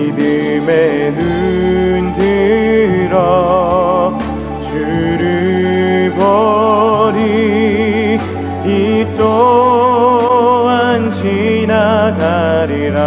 믿음의 눈 들어 주를 보리. 이 또한 지나가리라.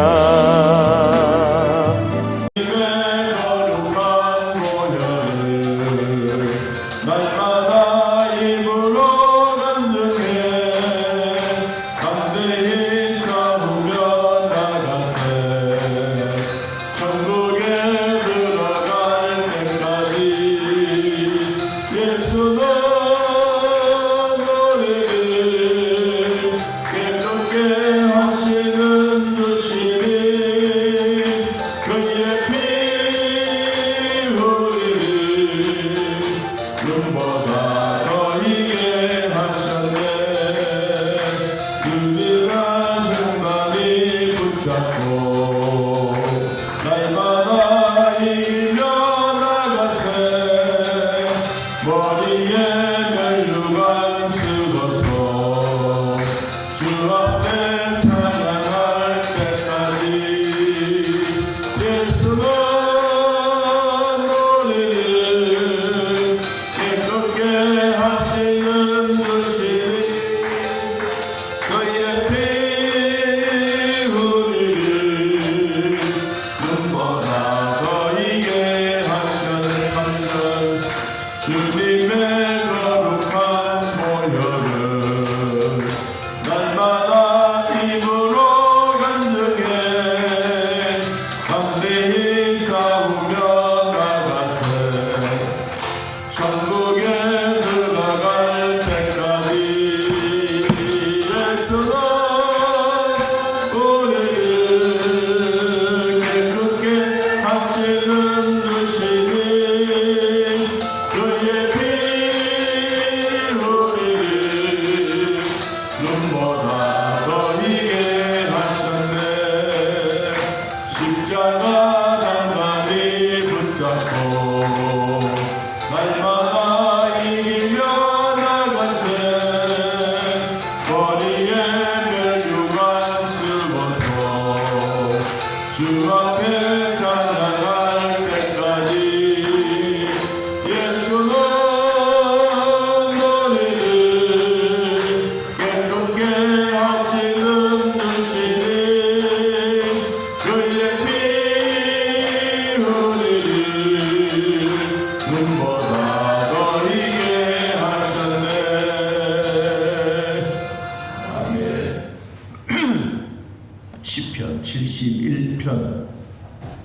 시편 71편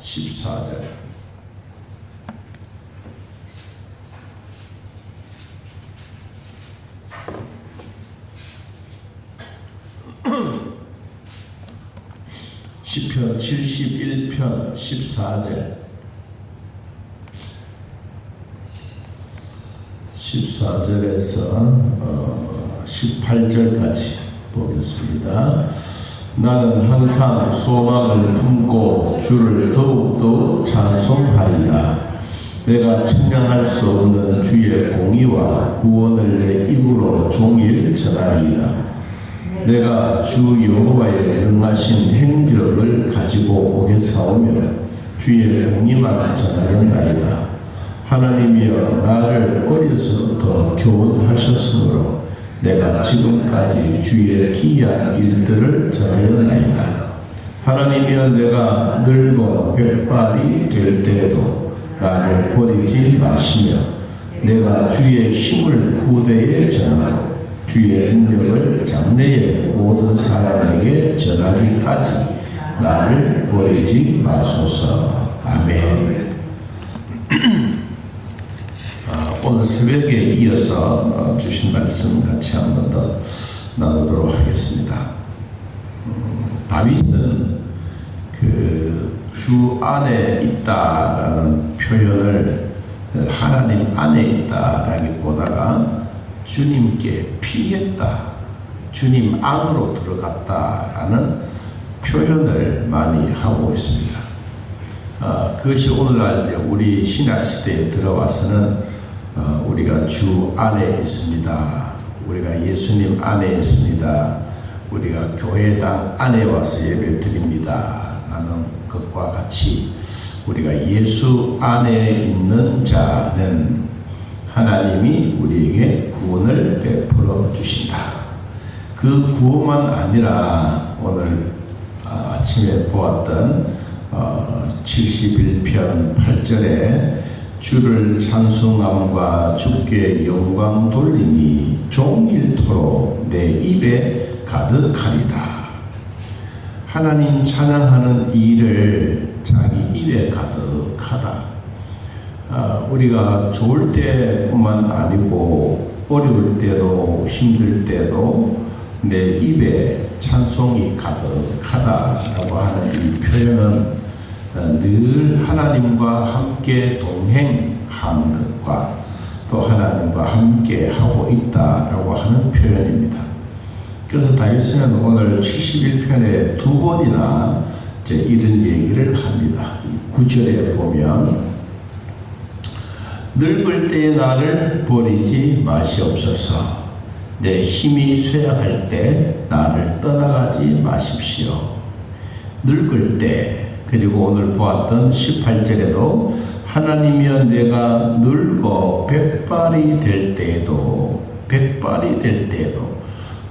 14절. 시편 71편 14절. 14절에서 18절까지 보겠습니다. 나는 항상 소망을 품고 주를 더욱더 찬송하리라. 내가 측량할 수 없는 주의 공의와 구원을 내 입으로 종일 전하리라. 내가 주 여호와의 능하신 행적을 가지고 오겠사오며 주의 공의만 전하였나이다. 하나님이여 나를 어려서부터 교훈하셨으므로 내가 지금까지 주의 기이한 일들을 전하였나이다. 하나님이여 내가 늙어 백발이 될 때에도 나를 버리지 마시며 내가 주의 힘을 후대에 전하고 주의 능력을 장래의 모든 사람에게 전하기까지 나를 버리지 마소서. 아멘. 오늘 새벽에 이어서 주신 말씀 같이 한 번 더 나누도록 하겠습니다. 다윗은 주 안에 있다라는 표현을 하나님 안에 있다라기보다가 주님께 피했다, 주님 안으로 들어갔다라는 표현을 많이 하고 있습니다. 그것이 오늘날 우리 신약시대에 들어와서는 우리가 주 안에 있습니다, 우리가 예수님 안에 있습니다, 우리가 교회당 안에 와서 예배 드립니다 라는 것과 같이 우리가 예수 안에 있는 자는 하나님이 우리에게 구원을 베풀어 주신다. 그 구원만 아니라 오늘 아침에 보았던 71편 8절에 주를 찬송함과 주께 영광 돌리니 종일토록 내 입에 가득하리다. 하나님 찬양하는 일을 자기 입에 가득하다. 우리가 좋을 때뿐만 아니고 어려울 때도 힘들 때도 내 입에 찬송이 가득하다라고 하는 이 표현은 늘 하나님과 함께 동행하는 것과 또 하나님과 함께 하고 있다라고 하는 표현입니다. 그래서 다윗은 오늘 71편에 두 번이나 이런 얘기를 합니다. 9절에 보면 늙을 때에 나를 버리지 마시옵소서. 내 힘이 쇠약할 때 나를 떠나가지 마십시오. 늙을 때, 그리고 오늘 보았던 18절에도 하나님이여 내가 늙어 백발이 될 때에도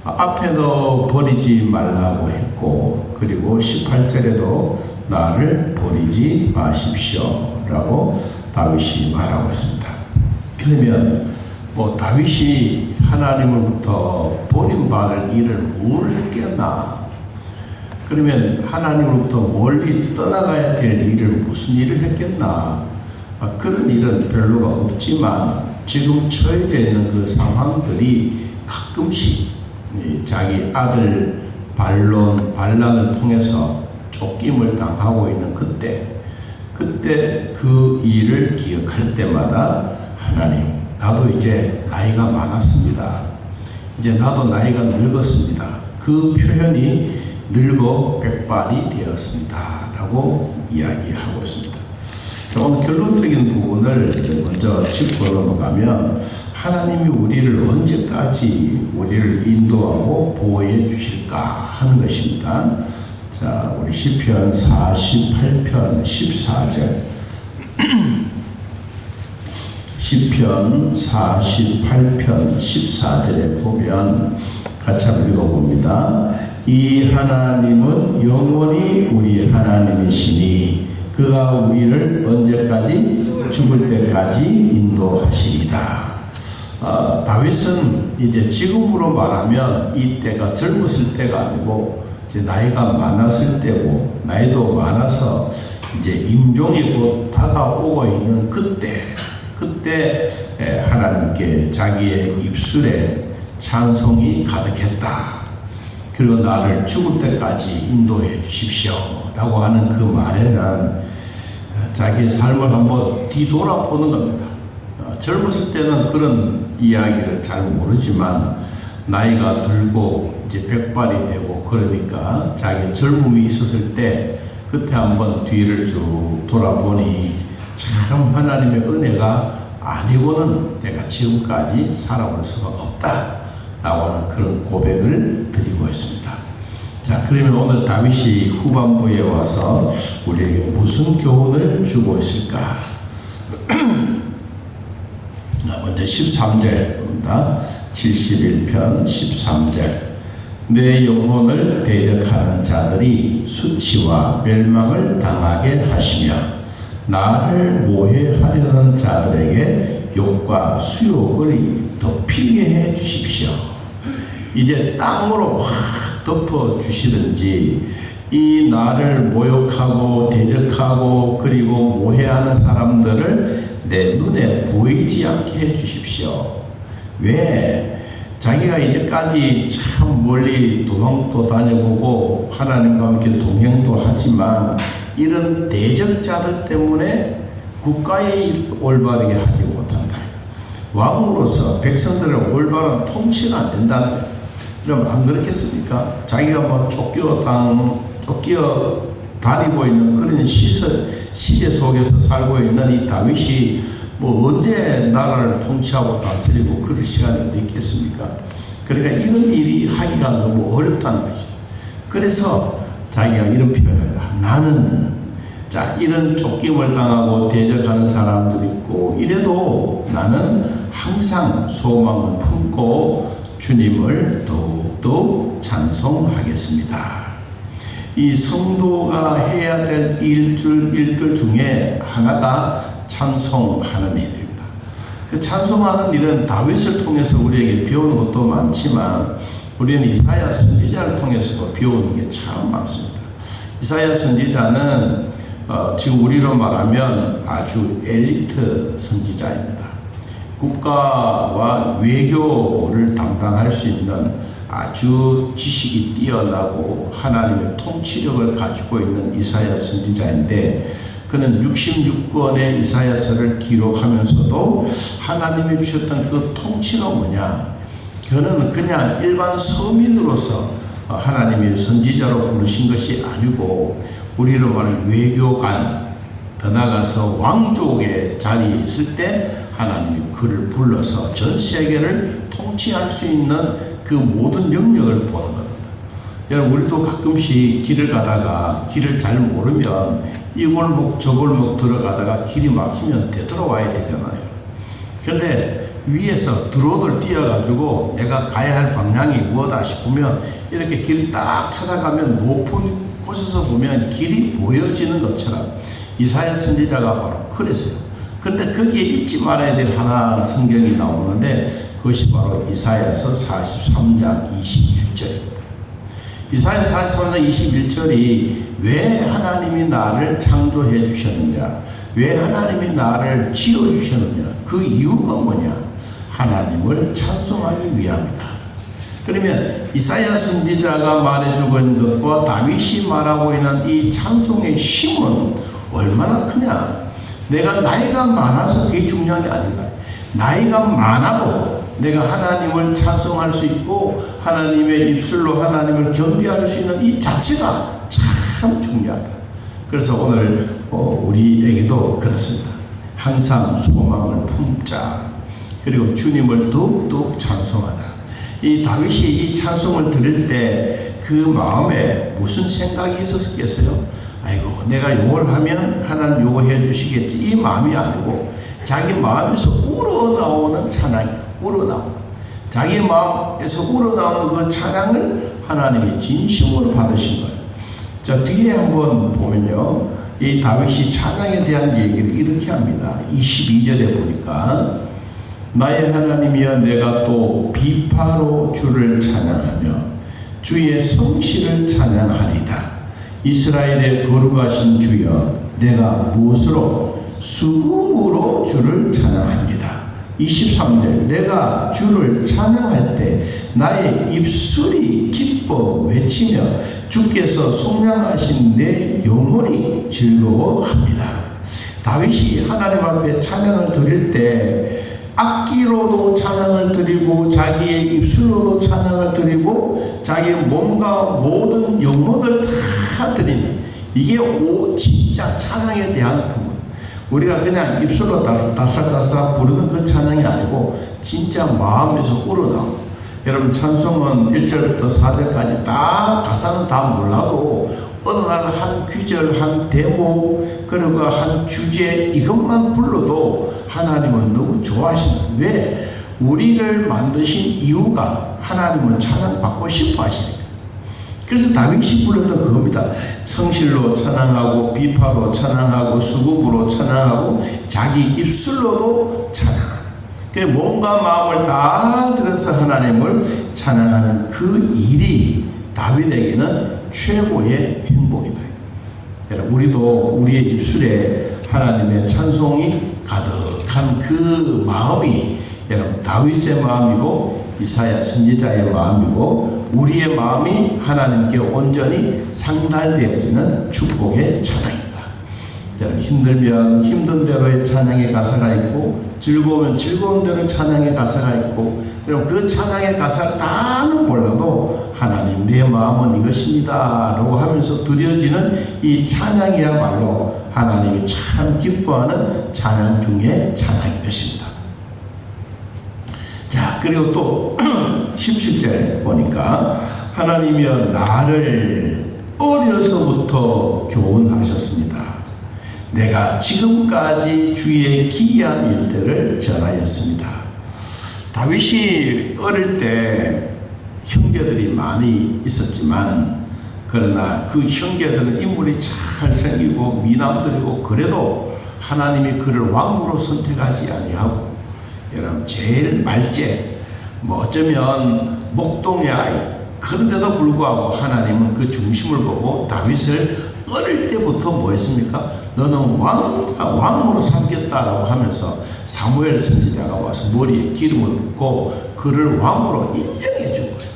앞에도 버리지 말라고 했고, 그리고 18절에도 나를 버리지 마십시오 라고 다윗이 말하고 있습니다. 그러면 다윗이 하나님으로부터 버림받을 일을 뭘 했겠나? 그러면 하나님으로부터 멀리 떠나가야 될 일을 무슨 일을 했겠나? 그런 일은 별로가 없지만 지금 처해져 있는 그 상황들이 가끔씩 자기 아들 반란을 통해서 쫓김을 당하고 있는 그때 그 일을 기억할 때마다 하나님, 나도 이제 나이가 많았습니다. 이제 나도 나이가 늙었습니다. 그 표현이 늙어 백발이 되었습니다 라고 이야기하고 있습니다. 오늘 결론적인 부분을 먼저 짚고 넘어가면 하나님이 우리를 언제까지 우리를 인도하고 보호해 주실까 하는 것입니다. 자, 우리 시편 48편 14절 시편 48편 14절에 보면 같이 한번 읽어봅니다. 이 하나님은 영원히 우리 하나님이시니 그가 우리를 언제까지? 죽을 때까지 인도하시리다. 다윗은 이제 지금으로 말하면 이 때가 젊었을 때가 아니고 이제 나이가 많았을 때고, 나이도 많아서 이제 임종이 곧 다가오고 있는 그때 하나님께 자기의 입술에 찬송이 가득했다. 그리고 나를 죽을 때까지 인도해 주십시오 라고 하는 그 말에는 자기의 삶을 한번 뒤돌아보는 겁니다. 젊었을 때는 그런 이야기를 잘 모르지만 나이가 들고 이제 백발이 되고 그러니까 자기 젊음이 있었을 때 그때 한번 뒤를 쭉 돌아보니 참 하나님의 은혜가 아니고는 내가 지금까지 살아올 수가 없다 라고 하는 그런 고백을 드리고 있습니다. 자, 그러면 오늘 다윗이 후반부에 와서 우리에게 무슨 교훈을 주고 있을까? 먼저 13절입니다. 71편 13절. 내 영혼을 대적하는 자들이 수치와 멸망을 당하게 하시며 나를 모해하려는 자들에게 욕과 수욕을 덮이게 해 주십시오. 이제 땅으로 확 덮어 주시든지 이 나를 모욕하고 대적하고 그리고 모해하는 사람들을 내 눈에 보이지 않게 해 주십시오. 왜? 자기가 이제까지 참 멀리 도망도 다녀보고 하나님과 함께 동행도 하지만 이런 대적자들 때문에 국가의 일 올바르게 하지 못한다. 왕으로서 백성들의 올바른 통치가 안 된다는 거예요. 그럼 안 그렇겠습니까? 자기가 뭐 쫓겨 다니고 있는 그런 시대 속에서 살고 있는 이 다윗이 뭐 언제 나라를 통치하고 다스리고 그럴 시간이 어디 있겠습니까? 그러니까 이런 일이 하기가 너무 어렵다는 거죠. 그래서 자기가 이런 표현을 해요. 나는 자, 이런 쫓김을 당하고 대적하는 사람들이 있고, 이래도 나는 항상 소망을 품고 주님을 더욱더 찬송하겠습니다. 이 성도가 해야 될 일들 중에 하나가 찬송하는 일입니다. 그 찬송하는 일은 다윗을 통해서 우리에게 배우는 것도 많지만 우리는 이사야 선지자를 통해서도 배우는 게 참 많습니다. 이사야 선지자는 지금 우리로 말하면 아주 엘리트 선지자입니다. 국가와 외교를 담당할 수 있는 아주 지식이 뛰어나고 하나님의 통치력을 가지고 있는 이사야 선지자인데, 그는 66권의 이사야서를 기록하면서도 하나님이 주셨던 그 통치가 뭐냐, 그는 그냥 일반 서민으로서 하나님의 선지자로 부르신 것이 아니고 우리로 말하는 외교관, 더 나아가서 왕족의 자리에 있을 때 하나님이 그를 불러서 전 세계를 통치할 수 있는 그 모든 영역을 보는 겁니다. 여러분, 우리도 가끔씩 길을 가다가 길을 잘 모르면 이 골목 저 골목 들어가다가 길이 막히면 되돌아와야 되잖아요. 그런데 위에서 드론을 띄워가지고 내가 가야 할 방향이 뭐다 싶으면 이렇게 길을 딱 찾아가면 높은 곳에서 보면 길이 보여지는 것처럼 이사야 선지자가 바로 그랬어요. 그런데 거기에 잊지 말아야 될 하나 성경이 나오는데 그것이 바로 이사야서 43장 21절입니다. 이사야 43장 21절이 왜 하나님이 나를 창조해 주셨느냐, 왜 하나님이 나를 지어 주셨느냐, 그 이유가 뭐냐, 하나님을 찬송하기 위함이다. 그러면 이사야 선지자가 말해주고 있는 것과 다윗이 말하고 있는 이 찬송의 힘은 얼마나 크냐. 내가 나이가 많아서 그게 중요한 게 아니다. 나이가 많아도 내가 하나님을 찬송할 수 있고 하나님의 입술로 하나님을 경배할 수 있는 이 자체가 참 중요하다. 그래서 오늘 우리에게도 그렇습니다. 항상 소망을 품자. 그리고 주님을 더욱더욱 찬송하다. 이 다윗이 이 찬송을 들을 때 그 마음에 무슨 생각이 있었겠어요? 아이고, 내가 요걸 하면 하나님 요거 해주시겠지, 이 마음이 아니고 자기 마음에서 우러나오는 찬양이에요. 우러나오는, 자기 마음에서 우러나오는 그 찬양을 하나님이 진심으로 받으신 거예요. 자, 뒤에 한번 보면요, 이 다윗이 찬양에 대한 얘기를 이렇게 합니다. 22절에 보니까 나의 하나님이여, 내가 또 비파로 주를 찬양하며 주의 성실을 찬양하리다. 이스라엘의 거룩하신 주여, 내가 무엇으로? 수금으로 주를 찬양합니다. 23절, 내가 주를 찬양할 때 나의 입술이 기뻐 외치며 주께서 속량하신 내 영혼이 즐거워합니다. 다윗이 하나님 앞에 찬양을 드릴 때 악기로도 찬양을 드리고 자기의 입술로도 찬양을 드리고 자기의 몸과 모든 영혼을 다 드리는, 이게 진짜 찬양에 대한 부분. 우리가 그냥 입술로 다싹다싹 부르는 그 찬양이 아니고 진짜 마음에서 우러나오고. 여러분, 찬송은 1절부터 4절까지 다 가사는 다 몰라도 어느 날 한 귀절, 한 대목, 그리고 한 주제, 이것만 불러도 하나님은 너무 좋아하신다. 왜? 우리를 만드신 이유가 하나님을 찬양받고 싶어 하시니까. 그래서 다윗이 불렀던 그겁니다. 성실로 찬양하고 비파로 찬양하고 수금으로 찬양하고 자기 입술로도 찬양하는, 그 몸과 마음을 다 들여서 하나님을 찬양하는 그 일이 다윗에게는 최고의 행복이다. 여러분, 우리도 우리의 입술에 하나님의 찬송이 가득한 그 마음이 여러분 다윗의 마음이고 이사야 선지자의 마음이고 우리의 마음이 하나님께 온전히 상달되어지는 축복의 찬양입니다. 여러분, 힘들면 힘든 대로의 찬양의 가사가 있고 즐거우면 즐거운 대로 찬양의 가사가 있고, 그럼 그 찬양의 가사를 다는 몰라도 하나님 내 마음은 이것입니다 라고 하면서 드려지는 이 찬양이야말로 하나님이 참 기뻐하는 찬양 중에 찬양인 것입니다. 자, 그리고 또 17절에 보니까 하나님이여, 나를 어려서부터 교훈하셨습니다. 내가 지금까지 주의 기이한 일들을 전하였습니다. 다윗이 어릴 때 형제들이 많이 있었지만 그러나 그 형제들은 인물이 잘 생기고 미남들이고 그래도 하나님이 그를 왕으로 선택하지 아니하고 여러분 제일 말제 어쩌면 목동의 아이 그런데도 불구하고 하나님은 그 중심을 보고 다윗을 어릴 때부터 뭐 했습니까? 너는 왕으로 삼겠다라고 하면서 사무엘 선지자가 와서 머리에 기름을 붓고 그를 왕으로 인정해 준 거예요.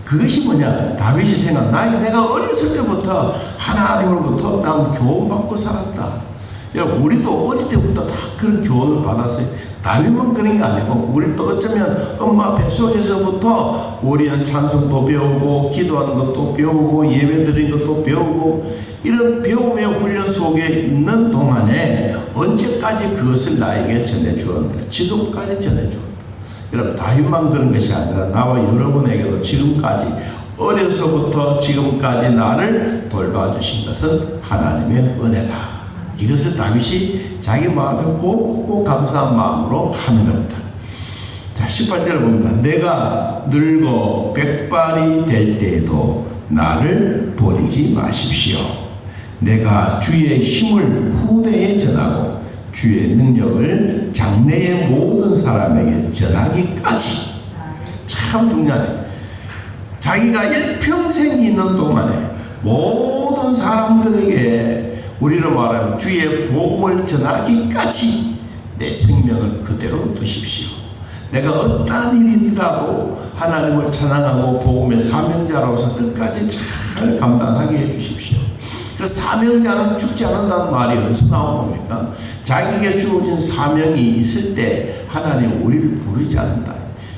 그것이 뭐냐? 다윗이 내가 어렸을 때부터 하나님으로부터 난 교훈받고 살았다. 여러분 우리도 어릴 때부터 다 그런 교훈을 받았어요. 다윗만 그런 게 아니고 우리도 어쩌면 엄마 뱃속에서부터 우리는 찬송도 배우고 기도하는 것도 배우고 예배 드리는 것도 배우고 이런 배움의 훈련 속에 있는 동안에 언제까지 그것을 나에게 전해주었는가? 지금까지 전해주었다. 여러분 다윗만 그런 것이 아니라 나와 여러분에게도 지금까지 어려서부터 지금까지 나를 돌봐주신 것은 하나님의 은혜다. 이것을 다윗이 자기 마음에 곱고 감사한 마음으로 하는 겁니다. 자, 18절을 봅니다. 내가 늙어 백발이 될 때에도 나를 버리지 마십시오. 내가 주의 힘을 후대에 전하고 주의 능력을 장래의 모든 사람에게 전하기까지. 참 중요하네. 자기가 일평생 있는 동안에 모든 사람들에게 우리로 말하면 주의 복음을 전하기까지 내 생명을 그대로 두십시오. 내가 어떠한 일이라도 하나님을 찬양하고 복음의 사명자로서 끝까지 잘 감당하게 해주십시오. 그래서 사명자는 죽지 않는다는 말이 어디서 나온 겁니까? 자기에게 주어진 사명이 있을 때 하나님 우리를 부르지 않는다.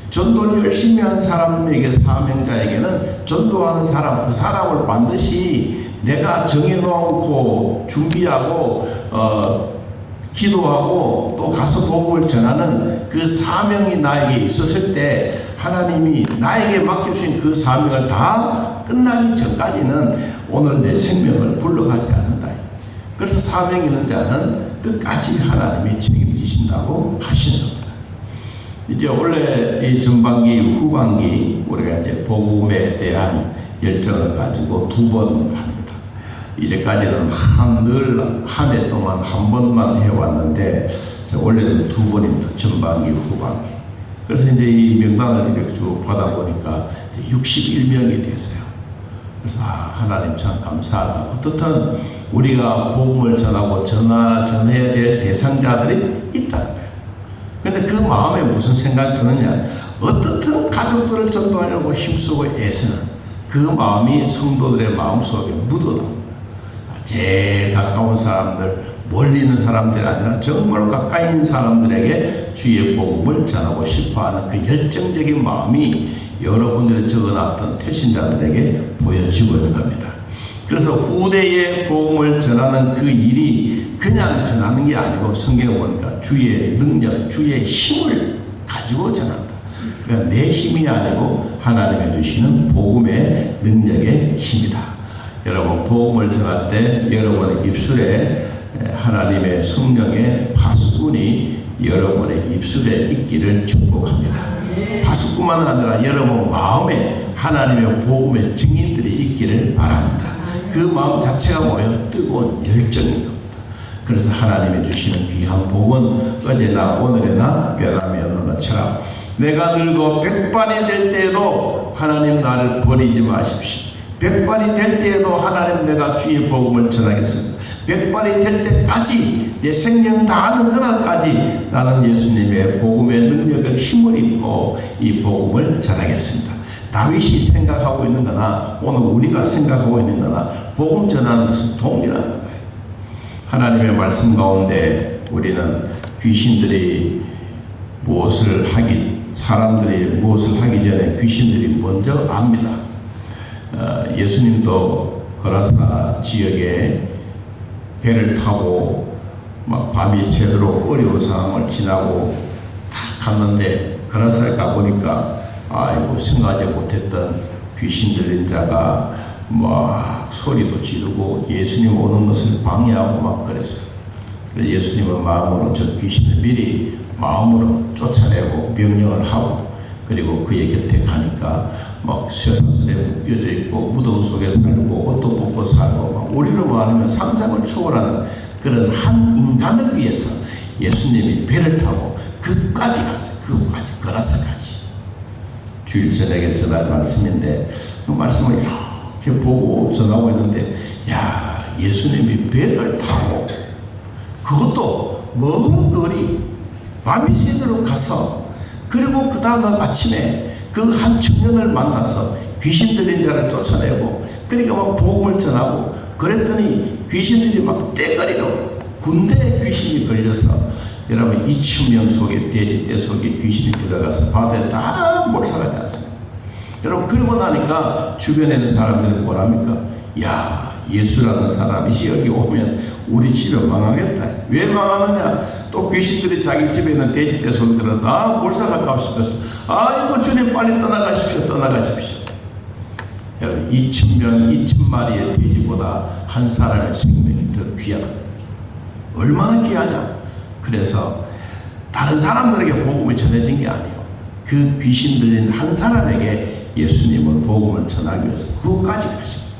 전도를 열심히 하는 사람에게 사명자에게는 전도하는 사람 그 사람을 반드시 내가 정해놓고 준비하고 기도하고 또 가서 복음을 전하는 그 사명이 나에게 있었을 때 하나님이 나에게 맡겨주신 그 사명을 다 끝나기 전까지는 오늘 내 생명을 불러가지 않는다. 그래서 사명 있는 자는 끝까지 하나님이 책임지신다고 하시는 겁니다. 이제 원래 이 전반기 후반기 우리가 이제 복음에 대한 열정을 가지고 2번 합니다. 이제까지는 늘 한 해 동안 한 번만 해왔는데 원래는 2번입니다. 전반기 후반기. 그래서 이제 이 명단을 이렇게 쭉 받아보니까 61명이 됐어요. 그래서 하나님 참 감사하다. 어떻든 우리가 복음을 전하고 전해야 될 대상자들이 있다는 거예요. 그런데 그 마음에 무슨 생각이 드느냐? 어떻든 가족들을 전도하려고 힘쓰고 애쓰는 그 마음이 성도들의 마음속에 묻어나옵니다. 제일 가까운 사람들, 멀리 있는 사람들이 아니라 정말 가까이 있는 사람들에게 주의 복음을 전하고 싶어하는 그 열정적인 마음이 여러분들이 적어놨던 태신자들에게 보여지고 있는 겁니다. 그래서 후대의 복음을 전하는 그 일이 그냥 전하는 게 아니고 성경에 보니까 주의 능력, 주의 힘을 가지고 전한다. 그러니까 내 힘이 아니고 하나님이 주시는 복음의 능력의 힘이다. 여러분 복음을 전할 때 여러분의 입술에 하나님의 성령의 파수꾼이 여러분의 입술에 있기를 축복합니다. 파수꾼만 아니라 여러분 마음에 하나님의 복음의 증인들이 있기를 바랍니다. 그 마음 자체가 뭐예요? 뜨거운 열정인 겁니다. 그래서 하나님이 주시는 귀한 복은 어제나 오늘이나 변함이 없는 것처럼 내가 늙어 백발이 될 때에도 하나님 나를 버리지 마십시오. 백발이 될 때에도 하나님 내가 주의 복음을 전하겠습니다. 백발이 될 때까지 내 생명 다하는 그날까지 나는 예수님의 복음의 능력을 힘을 입고 이 복음을 전하겠습니다. 다윗이 생각하고 있는 거나 오늘 우리가 생각하고 있는 거나 복음 전하는 것은 동일한 거예요. 하나님의 말씀 가운데 우리는 귀신들이 사람들이 무엇을 하기 전에 귀신들이 먼저 압니다. 예수님도 거라사 지역에 배를 타고 막 밤이 새도록 어려운 상황을 지나고 딱 갔는데 거라사에 가보니까 아이고 생각하지 못했던 귀신 들린 자가 막 소리도 지르고 예수님 오는 것을 방해하고 막 그랬어요. 그래서 예수님은 마음으로 저 귀신을 미리 마음으로 쫓아내고 명령을 하고, 그리고 그의 곁에 가니까 막 쇠사슬에 묶여져 있고 무덤 속에 살고 옷도 벗고 살고, 막 우리로 말하면 상상을 초월하는 그런 한 인간을 위해서 예수님이 배를 타고 그까지 갔어요. 그까지 걸어서까지. 주일 저녁에 전할 말씀인데 그 말씀을 이렇게 보고 전하고 있는데, 야, 예수님이 배를 타고 그것도 먼 거리 밤이 새도록 가서, 그리고 그 다음날 아침에 그 한 청년을 만나서 귀신 들린 자를 쫓아내고, 그러니까 막 복음을 전하고 그랬더니 귀신들이 막 떼거리로, 군대에 귀신이 걸려서 여러분 2,000명 속에 돼지떼 속에 귀신이 들어가서 바다에 다 몰살하지 않습니까? 여러분 그러고 나니까 주변에 있는 사람들은 뭐랍니까? 야, 예수라는 사람이 여기 오면 우리 집이 망하겠다. 왜 망하느냐? 또 귀신들이 자기 집에 있는 돼지떼 속들은 다 몰살할까 싶어서, 아이고 주님 빨리 떠나가십시오, 떠나가십시오. 여러분 2,000명 2,000마리의 돼지보다 한 사람의 생명이 더 귀하다. 얼마나 귀하냐? 그래서 다른 사람들에게 복음이 전해진 게 아니에요. 그 귀신 들린 한 사람에게 예수님은 복음을 전하기 위해서 그것까지 가십니다.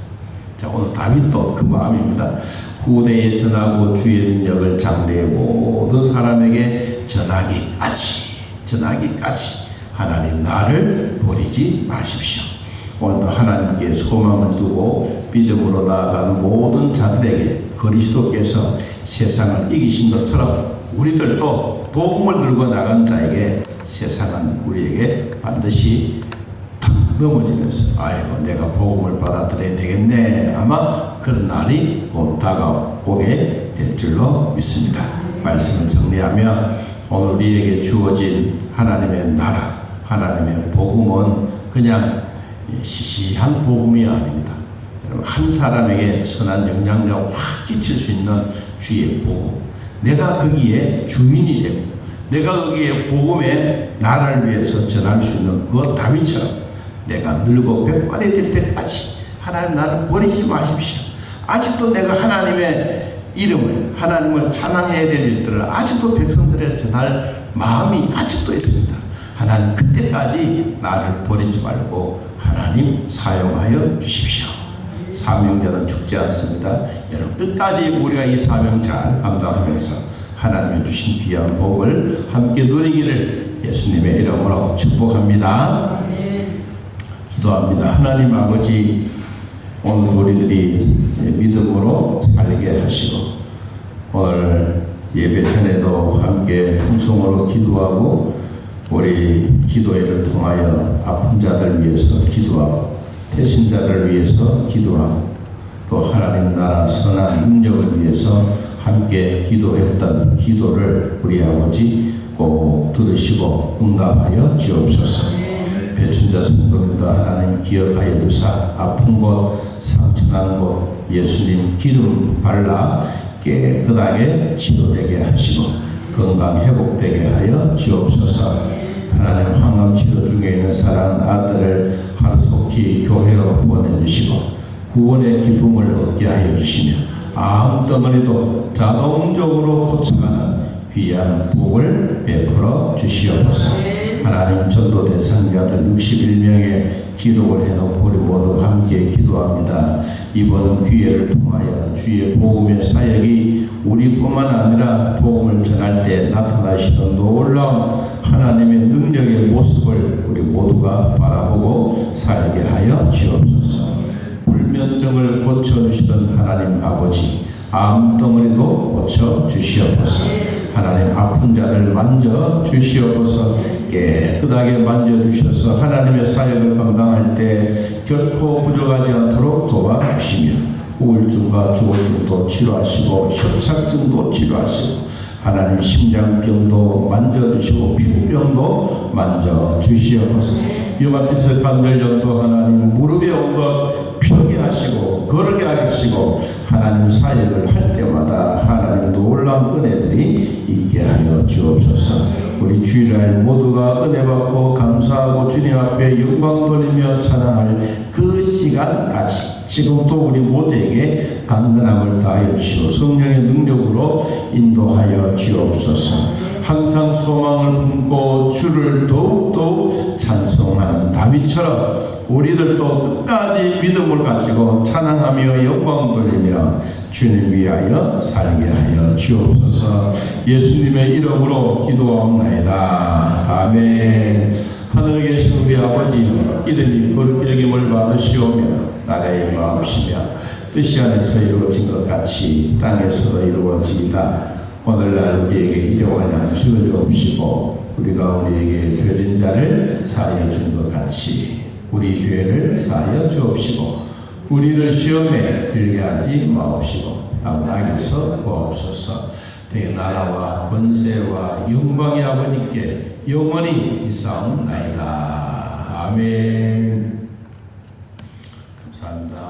자, 오늘 다윗도 그 마음입니다. 후대에 전하고 주의 능력을 장래의 모든 사람에게 전하기까지 하나님 나를 버리지 마십시오. 오늘도 하나님께 소망을 두고 믿음으로 나아가는 모든 자들에게 그리스도께서 세상을 이기신 것처럼 우리들도 복음을 들고 나간 자에게 세상은 우리에게 반드시 탁 넘어지면서, 아이고 내가 복음을 받아들여야 되겠네, 아마 그런 날이 곧 다가오게 될 줄로 믿습니다. 말씀을 정리하면 오늘 우리에게 주어진 하나님의 나라, 하나님의 복음은 그냥 시시한 복음이 아닙니다. 여러분 한 사람에게 선한 영향력을 확 끼칠 수 있는 주의 복음, 내가 거기에 주인이 되고 내가 거기에 복음의 나라를 위해서 전할 수 있는 그 다윗처럼 내가 늙고 백발이 될 때까지 하나님 나를 버리지 마십시오. 아직도 내가 하나님의 이름을, 하나님을 찬양해야 될 일들을 아직도 백성들에게 전할 마음이 아직도 있습니다. 하나님 그때까지 나를 버리지 말고 하나님 사용하여 주십시오. 사명자는 죽지 않습니다. 여러분 끝까지 우리가 이 사명 잘 감당하면서 하나님의 주신 귀한 복을 함께 누리기를 예수님의 이름으로 축복합니다. 기도합니다. 하나님 아버지, 오늘 우리들이 믿음으로 살게 하시고 오늘 예배 전에도 함께 통성으로 기도하고 우리 기도회를 통하여 아픈 자들 위해서 기도하고 태신자를 위해서 기도하고 또 하나님 나라 선한 능력을 위해서 함께 기도했던 기도를 우리 아버지 꼭 들으시고 응답하여 주옵소서. 배춘자 성도님도 하나님 기억하여 주사 아픈 곳, 상처난 곳 예수님 기름 발라 깨끗하게 치료되게 하시고 건강 회복되게 하여 주옵소서. 하나님 항암 치료 중에 있는 사랑하는 아들을 하루속히 교회로 보내주시고 구원의 기쁨을 얻게 하여 주시며 암덩어리도 자동적으로 고쳐가는 귀한 복을 베풀어 주시옵소서. 하나님 전도 대상자들 61명의 기록을 해놓고 우리 모두 함께 기도합니다. 이번 기회를 통하여 주의 복음의 사역이 우리뿐만 아니라 복음을 전할 때 나타나시던 놀라운 하나님의 능력의 모습을 우리 모두가 바라보고 살게 하여 주옵소서. 불면증을 고쳐주시던 하나님 아버지, 암덩어리도 고쳐주시옵소서. 하나님 아픈 자들 만져주시옵소서. 깨끗하게 만져주셔서 하나님의 사역을 감당할 때 결코 부족하지 않도록 도와주시며 우울증과 주거증도 치료하시고 협착증도 치료하시고 하나님 심장병도 만져주시고 피부병도 만져주시옵소서. 류마티스 관절염도 하나님 무릎에 온 것 펴게 하시고 걸게 하시고 하나님 사역을 할 때마다 하나님 놀라운 은혜들이 있게 하여 주옵소서. 우리 주일날 모두가 은혜 받고 감사하고 주님 앞에 영광 돌리며 찬양할 그 시간까지 지금도 우리 모두에게 강건함을 다하여 주시고 성령의 능력으로 인도하여 주옵소서. 항상 소망을 품고 주를 더욱더 찬송하는 다윗처럼 우리들도 끝까지 믿음을 가지고 찬양하며 영광 돌리며 주님 위하여 살게 하여 주옵소서. 예수님의 이름으로 기도하옵나이다. 아멘. 하늘에 계신 우리 아버지, 이름이 거룩히 여김을 받으시오며 나라의 마음이시며 뜻이 안에서 이루어진 것 같이 땅에서도 이루어지이다. 오늘날 우리에게 일용할 양식을 주옵시고 우리가 우리에게 죄된 자를 사하여 준 것 같이 우리 죄를 사하여 주옵시고 우리를 시험에 들게 하지 마옵시고 다만 악에서 구하옵소서. 내 나라와 권세와 영광의 아버지께 영원히 있사옵나이다. 아멘. 감사합니다.